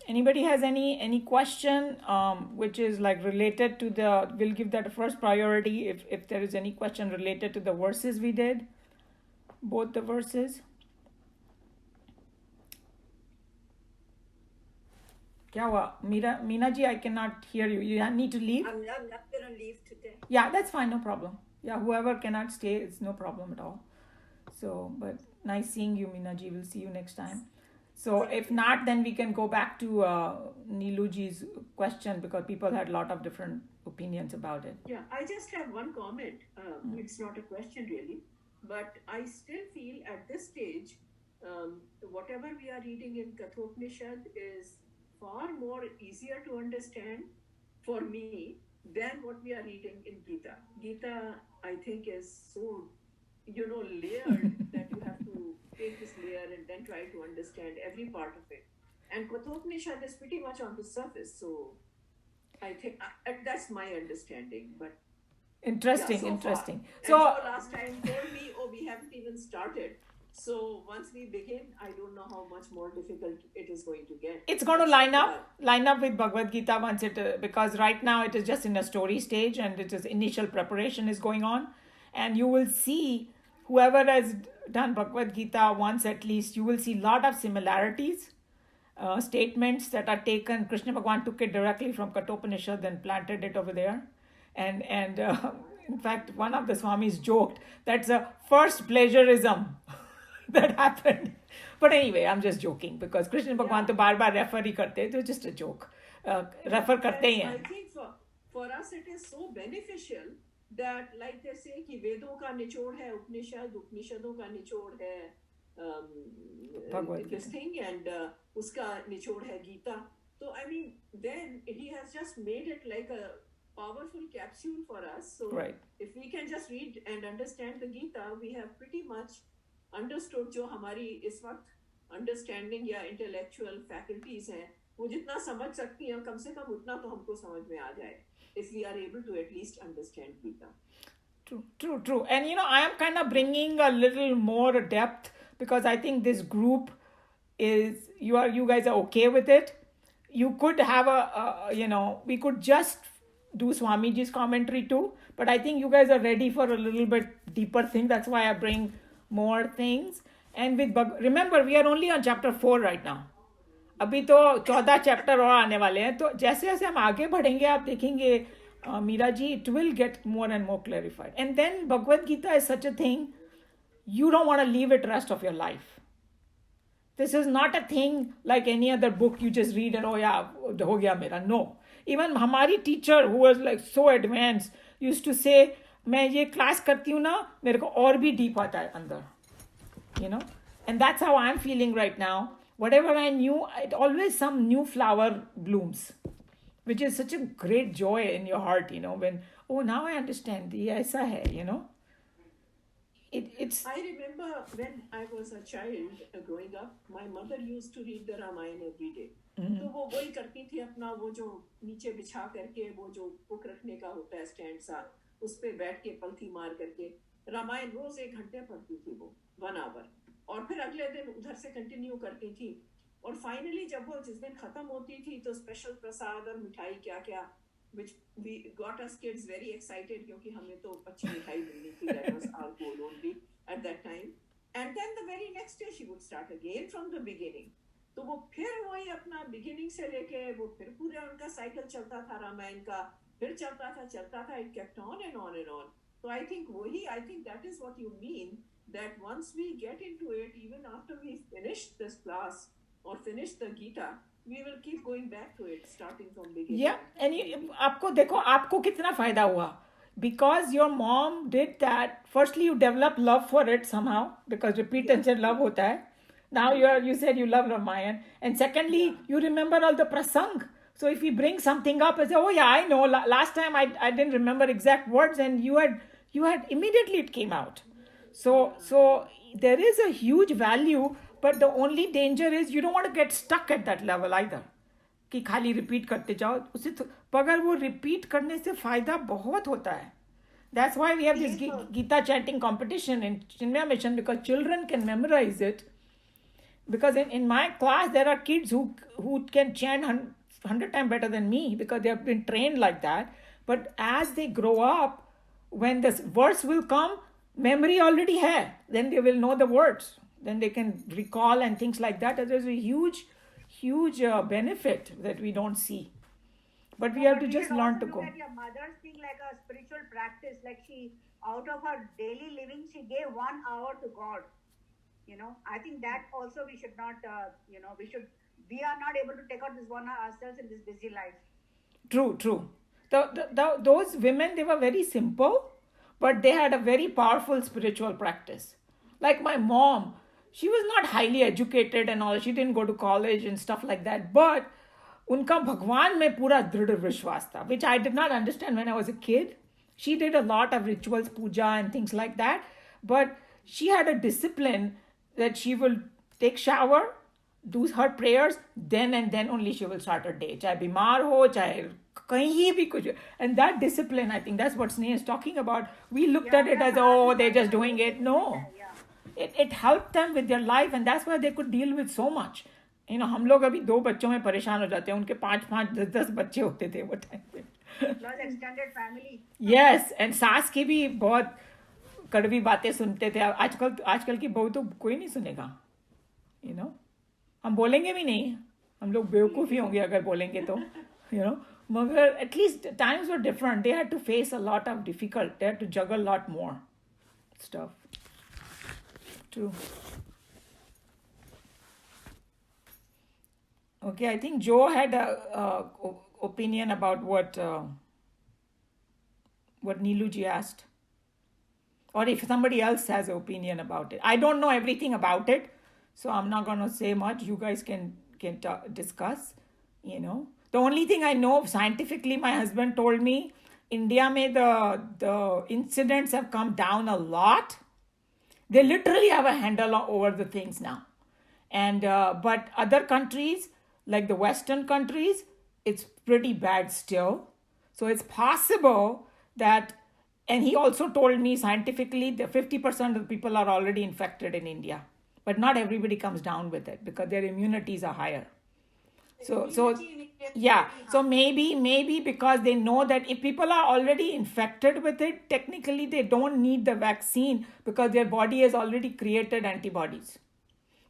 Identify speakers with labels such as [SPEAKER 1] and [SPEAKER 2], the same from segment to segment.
[SPEAKER 1] Anybody has any question which is like related to the, we'll give that first priority if there is any question related to the verses we did, both the verses. Kya hua? Meena ji, I cannot hear you. You need to leave?
[SPEAKER 2] I'm not going to leave today.
[SPEAKER 1] Yeah, that's fine, no problem. Yeah, whoever cannot stay, it's no problem at all. So, but nice seeing you, Meena ji. We'll see you next time. So if not, then we can go back to Neeluji's question because people had a lot of different opinions about it.
[SPEAKER 2] Yeah, I just have one comment. It's not a question really, but I still feel at this stage, whatever we are reading in Kathopanishad is far more easier to understand for me than what we are reading in Gita. Gita, I think, is so, layered that you have to take this layer and then try to understand every part of it. And Kathopanishad is pretty much on the surface, so I think that's my understanding. But
[SPEAKER 1] Interesting.
[SPEAKER 2] So last time told me, we haven't even started. So once we begin, I don't know how much more difficult it is going to get.
[SPEAKER 1] It's going to line up with Bhagavad Gita once because right now it is just in a story stage and it is initial preparation is going on, and you will see whoever has done Bhagavad Gita once at least, you will see a lot of similarities, statements that are taken. Krishna Bhagwan took it directly from Kathopanishad and planted it over there, and in fact one of the Swamis joked that's a first plagiarism that happened. But anyway, I'm just joking because Krishna Bhagwan to bar refer hi karte, it was just a joke. Refer karte hi hain.
[SPEAKER 2] I think for us it is so beneficial that, like they say कि वेदों का निचोड़ है उपनिषद, उपनिषदों का निचोड़ है this thing, and उसका निचोड़ है Gita. So I mean, then he has just made it like a powerful capsule for us. So if we can just read and understand the Gita, we have pretty much understood जो हमारी इस वक्त understanding या intellectual faculties हैं, वो जितना समझ सकती हैं कम से कम उतना तो हमको समझ में आ जाए, if we are able to at least understand Gita.
[SPEAKER 1] True. And I am kind of bringing a little more depth because I think this group is, you guys are okay with it. You could have we could just do Swamiji's commentary too, but I think you guys are ready for a little bit deeper thing. That's why I bring more things. And remember, we are only on chapter 4 right now. अभी तो 14 chapter और आने वाले हैं, तो जैसे जैसे हम आगे बढ़ेंगे आप देखेंगे Meera ji, it will get more and more clarified. And then Bhagavad Gita is such a thing, you don't want to leave it rest of your life. This is not a thing like any other book you just read and oh yeah, ho gaya mera. No. Even हमारी teacher who was like so advanced used to say, मैं ये class करती हूँ ना, मेरे को और भी deep आता है अंदर. And that's how I'm feeling right now. Whatever I knew, it always some new flower blooms, which is such a great joy in your heart, when, oh, now I understand, ये ऐसा है, It's.
[SPEAKER 2] I remember when I was a child growing up, my mother used to read the Ramayana every day. तो वो वही करती थी, अपना वो जो नीचे बिछा करके वो जो बुक रखने का होता है स्टैंड सा, उस पे बैठ के पलथी मार करके रामायण रोज 1 घंटे पढ़ती थी वो 1 hour, और फिर अगले दिन उधर से कंटिन्यू करती थी. और फाइनली जब वो जिस दिन खत्म होती थी तो स्पेशल प्रसाद और मिठाई क्या क्या, which we got us kids very excited क्योंकि हमें तो अच्छी मिठाई मिलनी थी. That was our goal only at that time. And then the very next day she would start again from the beginning. तो वो फिर वही अपना beginning से लेके वो फिर पूरा उनका साइकिल चलता था रामायण का, फिर चलता था. It kept on and on and on. So I think that is what you mean, that once we get into it, even after we finish this class or finish the Gita, we will keep going back to it, starting from beginning.
[SPEAKER 1] Yeah, and आपको देखो आपको कितना फायदा हुआ, because your mom did that. Firstly, you develop love for it somehow because repeat love होता है. Now you said you love Ramayana, and secondly, you remember all the prasang. So if you bring something up and say, oh yeah, I know, last time I didn't remember exact words, and you had immediately it came out. So there is a huge value, but the only danger is you don't want to get stuck at that level either. कि खाली repeat करते जाओ, उसे तो अगर वो repeat करने से फायदा बहुत होता है. That's why we have this Gita chanting competition in Chinmaya Mission, because children can memorize it Because in my class there are kids who can chant 100 times better than me because they have been trained like that. But as they grow up, when this verse will come, memory already hai, then they will know the words, then they can recall and things like that. There's a huge benefit that we don't see, but we
[SPEAKER 3] No,
[SPEAKER 1] have
[SPEAKER 3] but
[SPEAKER 1] to
[SPEAKER 3] we
[SPEAKER 1] just
[SPEAKER 3] should
[SPEAKER 1] learn
[SPEAKER 3] also
[SPEAKER 1] to
[SPEAKER 3] look
[SPEAKER 1] go.
[SPEAKER 3] at your mother's thing like a spiritual practice. Like she, out of her daily living, she gave 1 hour to God. I think that also we should not, we are not able to take out this 1 hour ourselves in this busy life.
[SPEAKER 1] True. Those women, they were very simple, but they had a very powerful spiritual practice. Like my mom, she was not highly educated and all. She didn't go to college and stuff like that. But उनका भगवान में पूरा दृढ़ विश्वास था, which I did not understand when I was a kid. She did a lot of rituals, puja and things like that. But she had a discipline that she will take shower, do her prayers, then and then only she will start her day. चाहे बीमार हो, चाहे कहीं भी कुछ. And that discipline, I think that's what Sneha is talking about. We looked at it as, oh, they're just doing it. No. It helped them with their life, and that's why they could deal with so much. हम लोग अभी 2 बच्चों में परेशान हो जाते हैं, उनके 5 10 बच्चे होते थे वो टाइम पे.
[SPEAKER 3] Plus extended family.
[SPEAKER 1] Yes, and सास की भी बहुत कड़वी बातें सुनते थे. आजकल की बहू तो कोई नहीं सुनेगा. हम बोलेंगे भी नहीं, हम लोग बेवकूफ़ ही होंगे अगर बोलेंगे तो. मगर at least times were different. They had to face a lot of difficult, they had to juggle lot more stuff. True. Okay, I think Joe had a opinion about what Neeluji asked, or if somebody else has an opinion about it. I don't know everything about it, so I'm not gonna say much. You guys can discuss. The only thing I know scientifically, my husband told me, India mein the incidents have come down a lot. They literally have a handle over the things now, and but other countries, like the Western countries, it's pretty bad still. So it's possible that, and he also told me scientifically that 50% of the people are already infected in India, but not everybody comes down with it because their immunities are higher. So yeah, so maybe because they know that if people are already infected with it, technically they don't need the vaccine because their body has already created antibodies.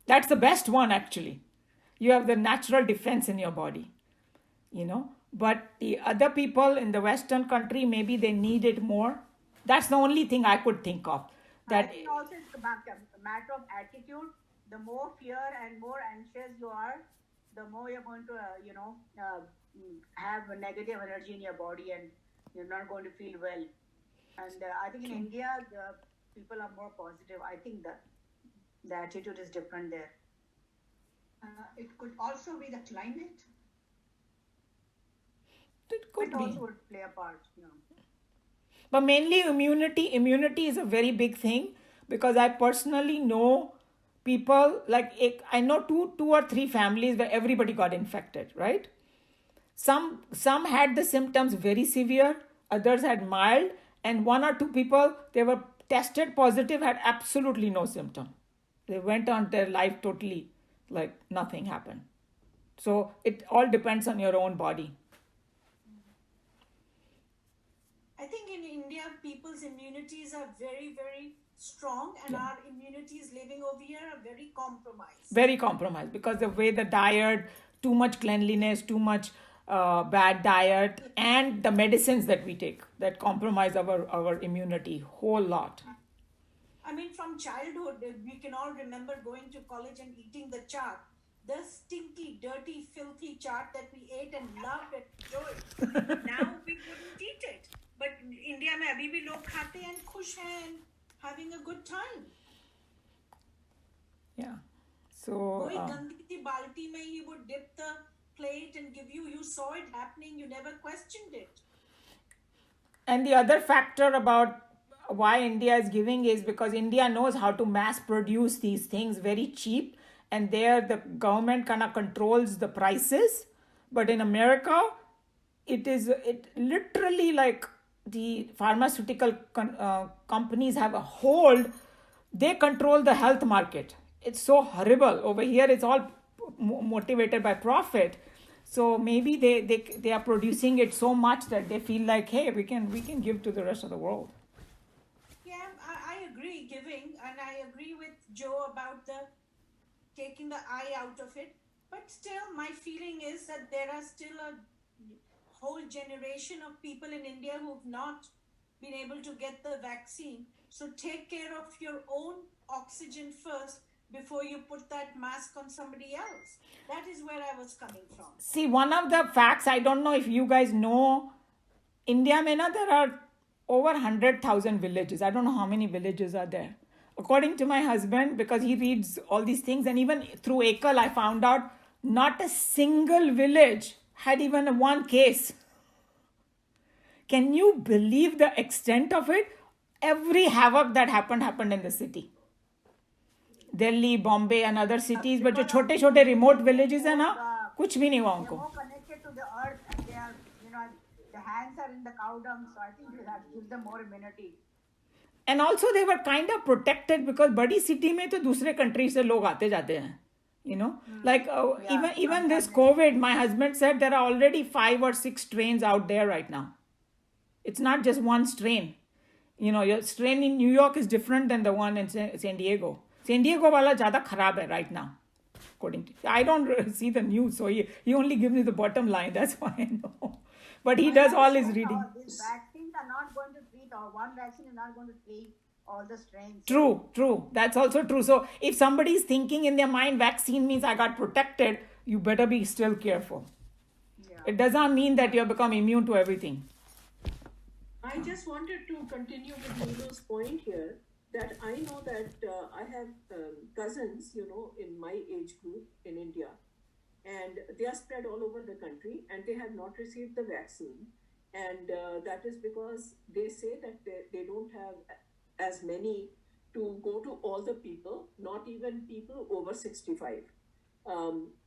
[SPEAKER 1] That's the best one, actually. You have the natural defense in your body, but the other people in the Western country, maybe they need it more. That's the only thing I could think of.
[SPEAKER 3] I think also it's a matter of attitude. The more fear and more anxious you are, the more you're going to, have a negative energy in your body, and you're not going to feel well. And I think in India, the people are more positive. I think that the attitude is different there.
[SPEAKER 4] It could also be the climate.
[SPEAKER 1] It could be.
[SPEAKER 3] Also would play a part.
[SPEAKER 1] But mainly immunity. Immunity is a very big thing because I personally know people, like I know two or three families where everybody got infected, right? Some had the symptoms very severe, others had mild, and 1 or 2 people, they were tested positive, had absolutely no symptom. They went on their life totally like nothing happened. So it all depends on your own body.
[SPEAKER 4] I think in India, people's immunities are very, very strong, and our immunities living over here are very compromised.
[SPEAKER 1] Very compromised because the way the diet, too much cleanliness, too much bad diet, and the medicines that we take that compromise our immunity whole lot.
[SPEAKER 4] I mean, from childhood, we can all remember going to college and eating the chaat. The stinky, dirty, filthy chaat that we ate and loved and enjoyed. Now we wouldn't eat it. But India में अभी भी लोग खाते हैं and खुश हैं and having a good time.
[SPEAKER 1] Yeah. So
[SPEAKER 4] वही गंदी सी बाल्टी में he would dip the plate and give you. You saw it happening. You never questioned it.
[SPEAKER 1] And the other factor about why India is giving is because India knows how to mass produce these things very cheap, and there the government kind of controls the prices. But in America, it literally like the pharmaceutical companies have a hold. They control the health market. it's so horrible. Over here it's all motivated by profit. So maybe they are producing it so much that they feel like, hey, we can give to the rest of the world.
[SPEAKER 4] Yeah, I agree giving, and I agree with Joe about the taking the eye out of it. But still, my feeling is that there are still a whole generation of people in India who've not been able to get the vaccine. So take care of your own oxygen first before you put that mask on somebody else. That is where I was coming from.
[SPEAKER 1] See, one of the facts, I don't know if you guys know, India mein na, there are over 100,000 villages. I don't know how many villages are there. According to my husband, because he reads all these things, and even through Ekal, I found out not a single village had even one case. Can you believe the extent of it? Every havoc that happened in the city. Delhi, Bombay and other cities, but जो छोटे छोटे remote villages है ना, कुछ भी नहीं हुआ
[SPEAKER 3] They're
[SPEAKER 1] उनको.
[SPEAKER 3] more connected to the earth, and they are, the hands are in the cow dung, so I think that gives them more immunity.
[SPEAKER 1] And also they were kind of protected because बड़ी city में तो दूसरे country से लोग आते जाते हैं. Like even this COVID, my husband said there are already 5 or 6 strains out there right now. It's not just one strain. Your strain in New York is different than the one in San Diego. San Diego wala ज़्यादा खराब है right now. According to, I don't see the news, so he only gives me the bottom line. That's why I know. But he does all his reading.
[SPEAKER 3] These vaccines are not going to treat, or one vaccine is not going to treat all the strains.
[SPEAKER 1] True. That's also true. So if somebody is thinking in their mind, vaccine means I got protected, you better be still careful.
[SPEAKER 3] Yeah.
[SPEAKER 1] It does not mean that you have become immune to everything.
[SPEAKER 2] I just wanted to continue with Neelu's point here, that I know that I have cousins, in my age group in India, and they are spread all over the country, and they have not received the vaccine. And that is because they say that they don't have as many to go to all the people, not even people over 65.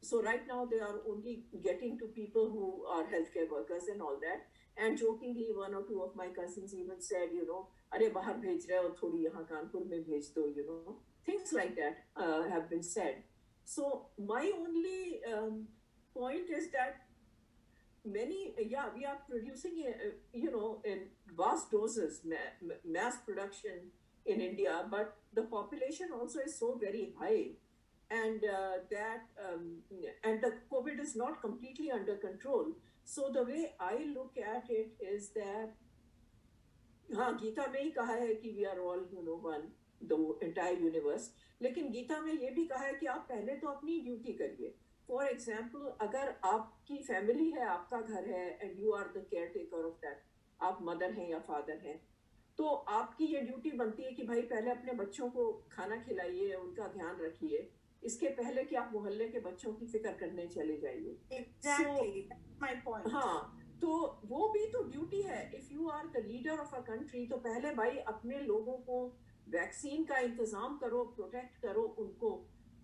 [SPEAKER 2] So right now they are only getting to people who are healthcare workers and all that. And jokingly, 1 or 2 of my cousins even said, "Arey bahar bhej rahe ho, thodi yahan Kanpur mein bhej do," Things like that have been said. So my only point is that we are producing, in vast doses, mass production in India, but the population also is so very high, and and the COVID is not completely under control. So the way I look at it is that, Gita में ही कहा है कि we are all, one, the entire universe. लेकिन गीता में ये भी कहा है कि आप पहले तो अपनी ड्यूटी करिए. फॉर एग्जाम्पल, अगर आपकी फैमिली है, आपका घर है, and you are the caretaker of that, आप मदर हैं या फादर हैं, तो आपकी ये ड्यूटी बनती है कि भाई पहले अपने बच्चों को खाना खिलाइए, उनका ध्यान रखिए, इसके पहले कि आप मोहल्ले के बच्चों की फिक्र करने चले जाइए.
[SPEAKER 4] Exactly, that's my point.
[SPEAKER 2] हाँ, तो वो भी तो ड्यूटी है. If you are the leader of a country, तो पहले भाई अपने लोगों को वैक्सीन का इंतजाम करो, प्रोटेक्ट करो उनको,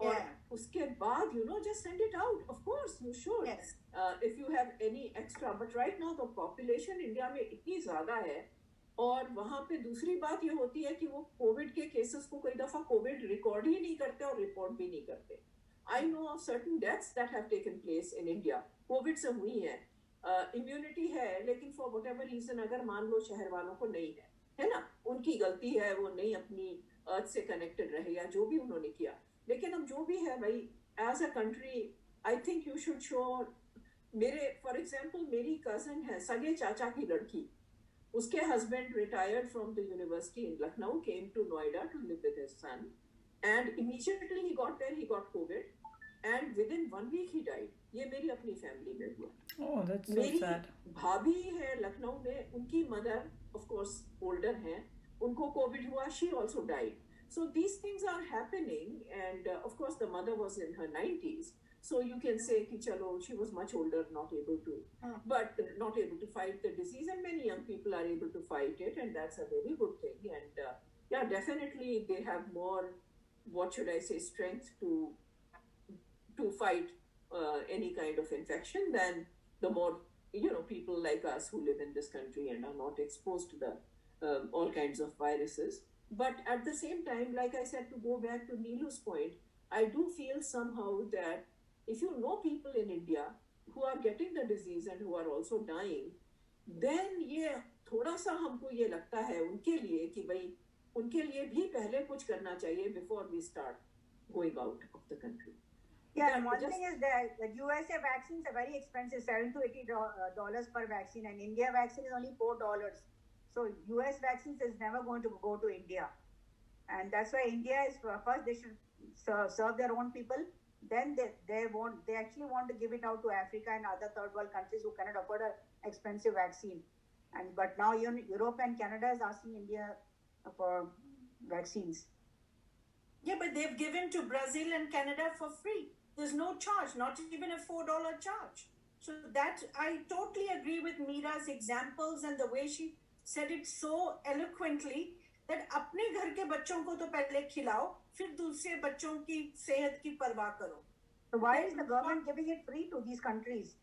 [SPEAKER 2] और उसके बाद just send it out. Of course you should.
[SPEAKER 4] Yes.
[SPEAKER 2] If you have any extra, but right now the population India में इतनी ज्यादा है, और वहां पे दूसरी बात ये होती है कि वो कोविड के केसेस को कई दफा कोविड रिकॉर्ड ही नहीं करते और रिपोर्ट भी नहीं करते. I know of certain deaths that have taken place in India. Covid से हुई है, इम्यूनिटी है, लेकिन फॉर वट एवर रीजन, अगर मान लो शहर वालों को नहीं है ना, उनकी गलती है, वो नहीं अपनी अर्थ से कनेक्टेड रहे या जो भी उन्होंने किया. लेकिन अब जो भी है भाई, as a country, I think you should show. For example, मेरी कजन है, सगे चाचा की लड़की, उसके husband retired from the university in Lucknow, came to Noida to live with his son, and immediately he got there, he got covid, and within 1 week he died. ये मेरी अपनी फैमिली में हुआ.
[SPEAKER 1] Oh, that's so
[SPEAKER 2] मेरी
[SPEAKER 1] sad.
[SPEAKER 2] भाभी है लखनऊ में, उनकी मदर ऑफ कोर्स ओल्डर हैं, उनको कोविड हुआ, she also died. So these things are happening, and of course the mother was in her 90s, so you can say कि चलो, she was much older, not able to fight the disease, and many young people are able to fight it, and that's a very good thing. And definitely they have more, what should I say, strength to fight any kind of infection than the more people like us who live in this country and are not exposed to the all kinds of viruses. But at the same time, like I said, to go back to Neelu's point, I do feel somehow that if you know people in India who are getting the disease and who are also dying, then ये थोड़ा सा हमको ये लगता है उनके लिए कि भाई उनके लिए भी पहले कुछ करना चाहिए before we start going out of the country.
[SPEAKER 3] Yeah,
[SPEAKER 2] That
[SPEAKER 3] one
[SPEAKER 2] just-
[SPEAKER 3] thing is that the USA vaccines are very expensive, $7 to $80 per vaccine, and India vaccine is only $4. So US vaccines is never going to go to India, and that's why India is first they should serve their own people. Then they actually want to give it out to Africa and other third world countries who cannot afford an expensive vaccine. But now Europe and Canada is asking India for vaccines.
[SPEAKER 4] Yeah, but they've given to Brazil and Canada for free. There's no charge, not even a $4 charge. So that I totally agree with Meera's examples and the way she said it so eloquently that अपने घर के बच्चों को तो पहले खिलाओ, फिर दूसरे बच्चों की सेहत की परवाह करो.
[SPEAKER 3] So why is the government giving it free to these countries?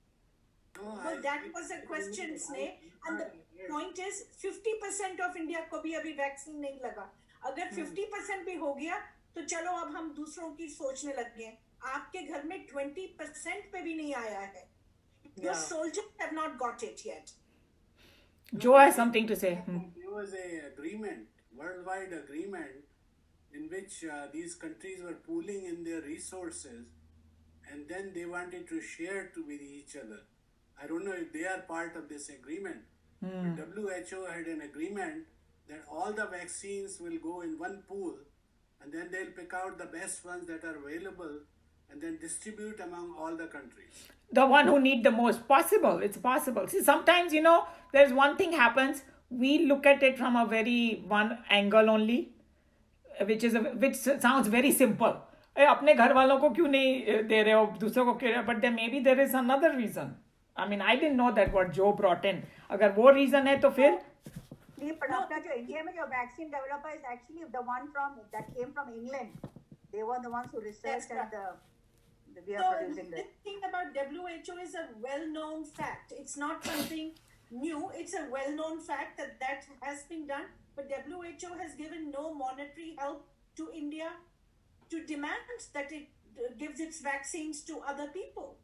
[SPEAKER 4] Well, that was a question, Sneh. And the point is, 50% of India को भी अभी वैक्सीन नहीं लगा. अगर 50% भी हो गया, तो चलो अब हम दूसरों की सोचने लग गए. आपके घर में 20% पे भी नहीं आया है. Your soldiers have not got it yet.
[SPEAKER 1] Joe has something to say.
[SPEAKER 5] There was a agreement, worldwide agreement, in which these countries were pooling in their resources, and then they wanted to share with each other. I don't know if they are part of this agreement. But WHO had an agreement that all the vaccines will go in one pool, and then they'll pick out the best ones that are available, and then distribute among all the countries.
[SPEAKER 1] The one who need the most. Possible. It's possible. See, sometimes, there's one thing happens. We look at it from a very one angle only, which sounds very simple. अपने घर वालों को क्यों नहीं दे रहे हो दूसरों को क्यों? But then maybe there is another reason. I mean, I didn't know that what Joe brought in. अगर वो reason है तो फिर
[SPEAKER 3] But अपना जो India में जो vaccine developer is actually the one that came from England. They were the ones who researched
[SPEAKER 4] That's
[SPEAKER 3] and we are
[SPEAKER 4] So
[SPEAKER 3] producing
[SPEAKER 4] the
[SPEAKER 3] that.
[SPEAKER 4] thing about WHO is a well-known fact. It's not something new. It's a well-known fact that has been done. But WHO has given no monetary help to India to demand that it gives its vaccines to other people.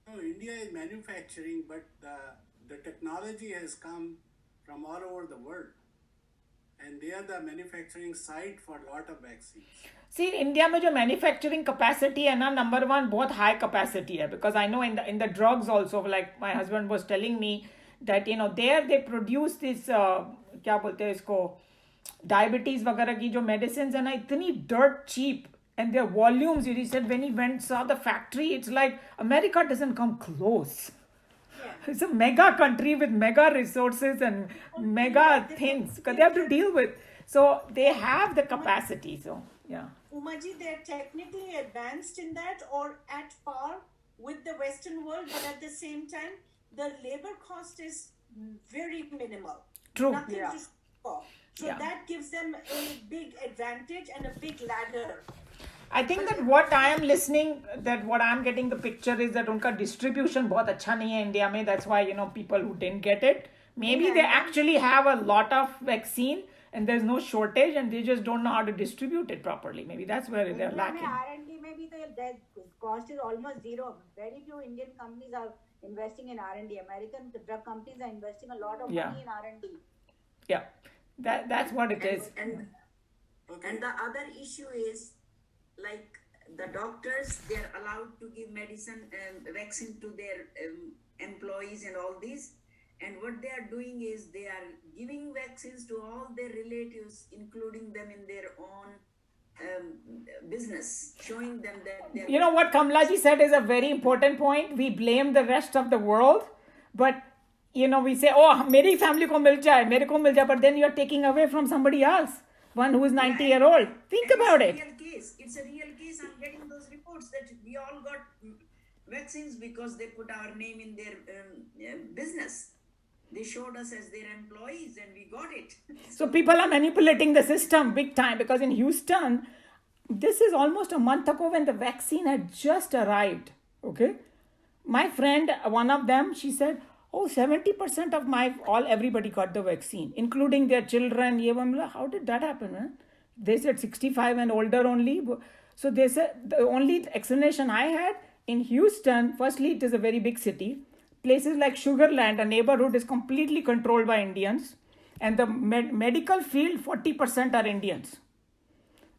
[SPEAKER 5] No, India is manufacturing, but the technology has come from all over the world. And they are the manufacturing site for a lot of vaccines.
[SPEAKER 1] See, India में जो manufacturing capacity है ना, number one बहुत high capacity है, because I know in the drugs also, like my husband was telling me that there they produce this क्या बोलते हैं इसको diabetes वगैरह की जो medicines है ना इतनी dirt cheap, and their volumes. He said when he saw the factory, it's like America doesn't come close. It's a mega country with mega resources and mega things because they have to deal with. So they have the capacity. So yeah.
[SPEAKER 4] Umaji, they're technically advanced in that or at par with the Western world, but at the same time, the labor cost is very minimal.
[SPEAKER 1] True.
[SPEAKER 4] Nothing
[SPEAKER 3] Yeah.
[SPEAKER 4] to score. So
[SPEAKER 1] Yeah.
[SPEAKER 4] that gives them a big advantage and a big ladder.
[SPEAKER 1] I think that what I am listening, that what I am getting the picture is that उनका distribution बहुत अच्छा नहीं है India में. That's why people who didn't get it, maybe they actually have a lot of vaccine and there's no shortage and they just don't know how to distribute it properly. Maybe that's where they're
[SPEAKER 3] India
[SPEAKER 1] lacking.
[SPEAKER 3] में R&D में भी तो their cost is almost zero. Very few Indian companies are investing in R&D. American drug companies are investing a lot of
[SPEAKER 1] Yeah.
[SPEAKER 3] money in R&D.
[SPEAKER 1] Yeah, that's what it is.
[SPEAKER 6] And the other issue is like the doctors, they're allowed to give medicine vaccine to their employees and all these, and what they are doing is they are giving vaccines to all their relatives, including them in their own business, showing them that they're
[SPEAKER 1] You know what Kamlaji said is a very important point. We blame the rest of the world, but we say, oh, मेरी family को मिल जाए, मेरे को मिल जाए, but then you're taking away from somebody else, one who is 90-year-old. Think about it.
[SPEAKER 6] It's a real case. I'm getting those reports that we all got vaccines because they put our name in their business. They showed us as their employees and we got it.
[SPEAKER 1] So people are manipulating the system big time, because in Houston, this is almost a month ago when the vaccine had just arrived. Okay. My friend, one of them, she said, oh, 70% of everybody got the vaccine, including their children. How did that happen, man? They said 65 and older only. So they said the only explanation I had in Houston, firstly, it is a very big city. Places like Sugarland, a neighborhood, is completely controlled by Indians. And the medical field, 40% are Indians.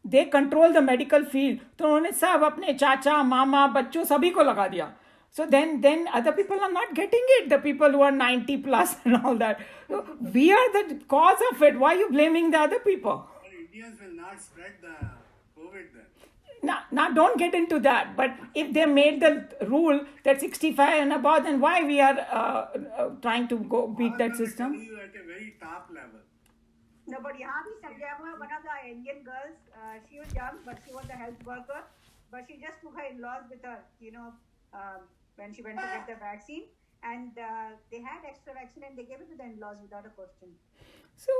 [SPEAKER 1] They control the medical field. तो उन्होंने सब अपने चाचा मामा बच्चों सभी को लगा दिया. So then other people are not getting it. The people who are 90 plus and all that. So we are the cause of it. Why are you blaming the other people?
[SPEAKER 5] But Indians will not spread the COVID then.
[SPEAKER 1] Now don't get into that. But if they made the rule that 65 and above, then why we are trying to go beat that system?
[SPEAKER 5] You at a very top level.
[SPEAKER 3] No, but यहाँ भी Sanjayama, one of the Indian girls, she was young, but she was a health worker. But she just took her in-laws with her, when she went to get the vaccine. And they had extra vaccine and they gave it to the in-laws without a question.
[SPEAKER 1] So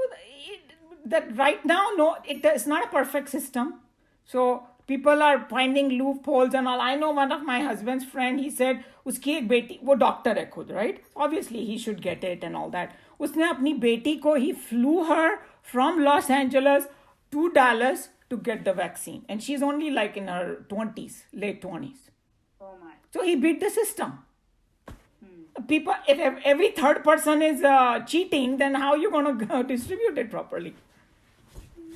[SPEAKER 1] that right now, no, it's not a perfect system. So people are finding loopholes and all. I know one of my husband's friend, he said, उसकी एक बेटी, वो doctor है खुद, right? Obviously he should get it and all that. उसने अपनी बेटी को, he flew her from Los Angeles to Dallas to get the vaccine. And she's only like in her 20s, late 20s.
[SPEAKER 3] Oh my.
[SPEAKER 1] So he beat the system. People, if every third person is cheating, then how are you going to distribute it properly?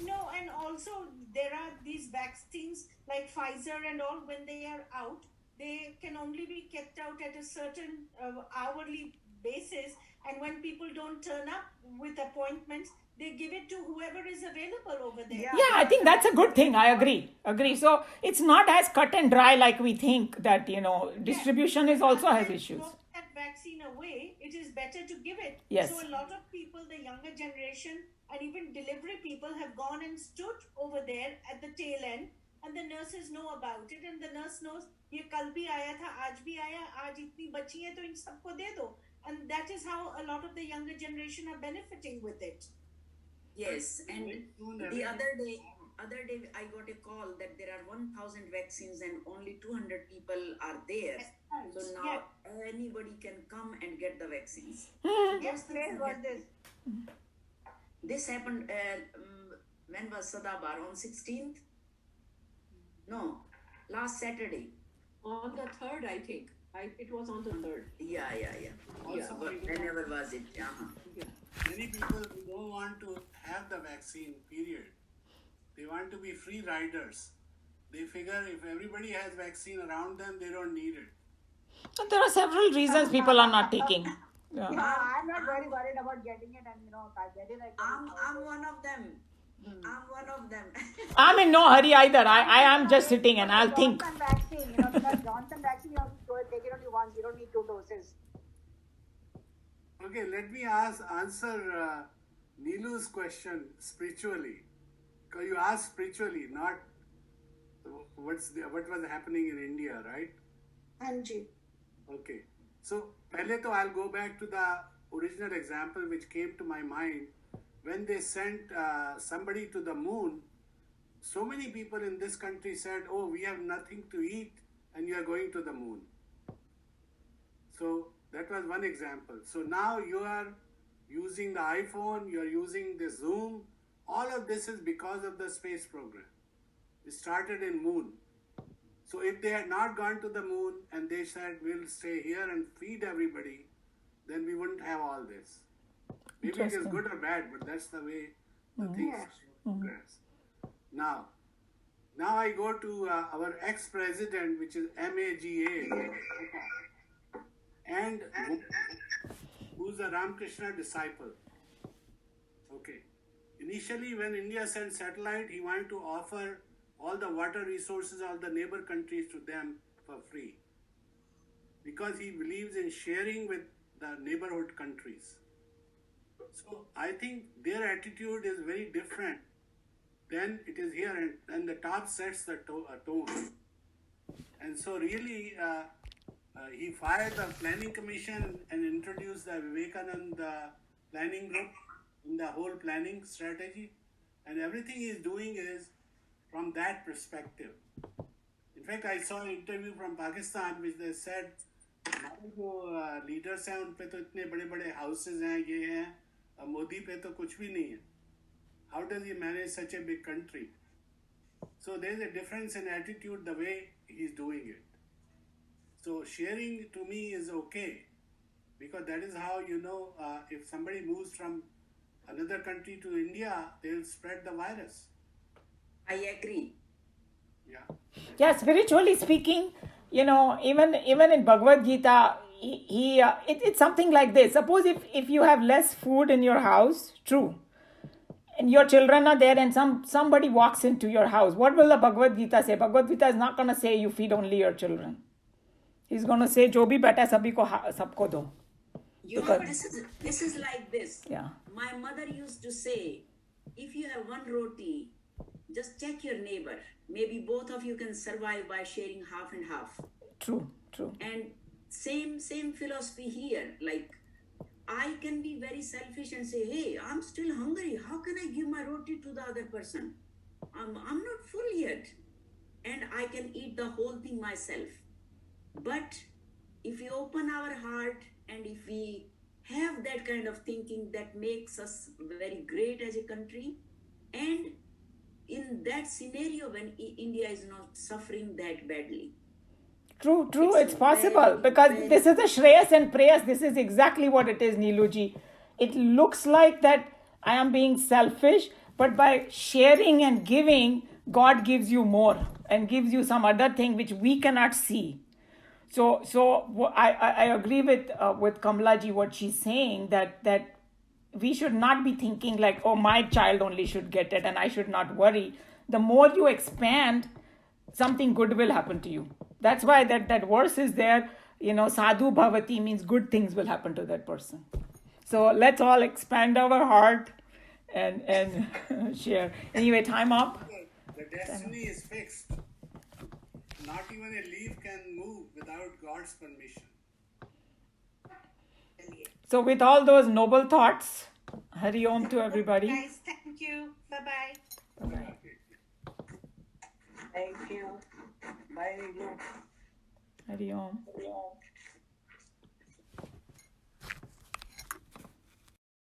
[SPEAKER 4] No, and also there are these vaccines like Pfizer and all, when they are out, they can only be kept out at a certain hourly basis. And when people don't turn up with appointments, they give it to whoever is available over there.
[SPEAKER 1] Yeah, I think that's a good thing. I agree. So it's not as cut and dry like we think that, distribution is also has issues.
[SPEAKER 4] Throw that vaccine away, it is better to give it.
[SPEAKER 1] Yes.
[SPEAKER 4] So a lot of people, the younger generation and even delivery people have gone and stood over there at the tail end, and the nurses know about it, and the nurse knows, ये कल भी आया था, आज भी आया, आज इतनी बची है तो इन सबको दे दो. And that is how a lot of the younger generation are benefiting with it.
[SPEAKER 6] Yes, and the other day I got a call that there are 1,000 vaccines and only 200 people are there. So now anybody can come and get the vaccines.
[SPEAKER 3] Yes, where was this?
[SPEAKER 6] This happened, when was Sadabar? On 16th? No, last Saturday.
[SPEAKER 2] On the 3rd, I think. It was on the 3rd.
[SPEAKER 6] Yeah.
[SPEAKER 5] Also,
[SPEAKER 6] Whenever was it?
[SPEAKER 5] many people don't want to have the vaccine, period. They want to be free riders. They figure if everybody has vaccine around them, they don't need it.
[SPEAKER 1] And there are several reasons people are not taking. Yeah.
[SPEAKER 3] I'm not very worried about getting it, and if I get it, I get
[SPEAKER 6] I'm one of them. I'm one of them.
[SPEAKER 1] I'm in no hurry either. I am just sitting and I'll think.
[SPEAKER 3] Johnson vaccine, because Johnson vaccine, you have to take it only once. You don't need 2 doses.
[SPEAKER 5] Okay, let me answer Neelu's question spiritually. Because you asked spiritually, not what was happening in India, right?
[SPEAKER 4] Anji.
[SPEAKER 5] Okay. So, pehle to I'll go back to the original example which came to my mind. When they sent somebody to the moon, so many people in this country said, oh, we have nothing to eat and you are going to the moon. So that was one example. So now you are using the iPhone, you are using the Zoom. All of this is because of the space program. It started in moon. So if they had not gone to the moon and they said, we'll stay here and feed everybody, then we wouldn't have all this. Maybe it is good or bad, but that's the way the things progress. Now I go to our ex-president, which is MAGA, and who's a Ramakrishna disciple. Okay. Initially, when India sent satellite, he wanted to offer all the water resources of the neighbor countries to them for free, because he believes in sharing with the neighborhood countries. So I think their attitude is very different than it is here, and the top sets the tone. And so really, he fired the planning commission and introduced the Vivekananda planning group in the whole planning strategy. And everything he's doing is from that perspective. In fact, I saw an interview from Pakistan which they said, हमारे जो leaders हैं उन पे तो इतने बड़े-बड़े houses हैं, ये हैं, मोदी पे तो कुछ भी नहीं है. How does he manage such a big country? So there's a difference in attitude the way he's doing it. So sharing to me is okay, because that is how if somebody moves from another country to India, they'll spread the virus.
[SPEAKER 6] I agree.
[SPEAKER 5] Yeah.
[SPEAKER 1] Yeah, spiritually speaking, even in Bhagavad Gita, it's something like this. Suppose if you have less food in your house, true, and your children are there, and somebody walks into your house, what will the Bhagavad Gita say? Bhagavad Gita is not going to say you feed only your children. He's going to say, "Jo bhi beta sabhi ko sabko do."
[SPEAKER 6] This is like this.
[SPEAKER 1] Yeah.
[SPEAKER 6] My mother used to say, if you have one roti, just check your neighbor. Maybe both of you can survive by sharing half and half.
[SPEAKER 1] True.
[SPEAKER 6] And same philosophy here. Like, I can be very selfish and say, hey, I'm still hungry. How can I give my roti to the other person? I'm not full yet. And I can eat the whole thing myself. But if we open our heart and if we have that kind of thinking, that makes us very great as a country. And in that scenario, when India is not suffering that badly.
[SPEAKER 1] True. It's possible, because this is the Shreyas and Preyas. This is exactly what it is, Neeluji. It looks like that I am being selfish, but by sharing and giving, God gives you more and gives you some other thing which we cannot see. So I agree with Kamalaji, what she's saying, that we should not be thinking like, oh, my child only should get it and I should not worry. The more you expand, something good will happen to you. That's why that verse is there. Sadhu bhavati means good things will happen to that person. So let's all expand our heart and share. Anyway, time up.
[SPEAKER 5] The destiny is fixed. Not even a leaf can move without God's permission.
[SPEAKER 1] So with all those noble thoughts, Hari Om to everybody.
[SPEAKER 4] Guys, thank you. Bye-bye.
[SPEAKER 1] Bye.
[SPEAKER 3] Thank you. Bye, Riju.
[SPEAKER 1] Hari Om.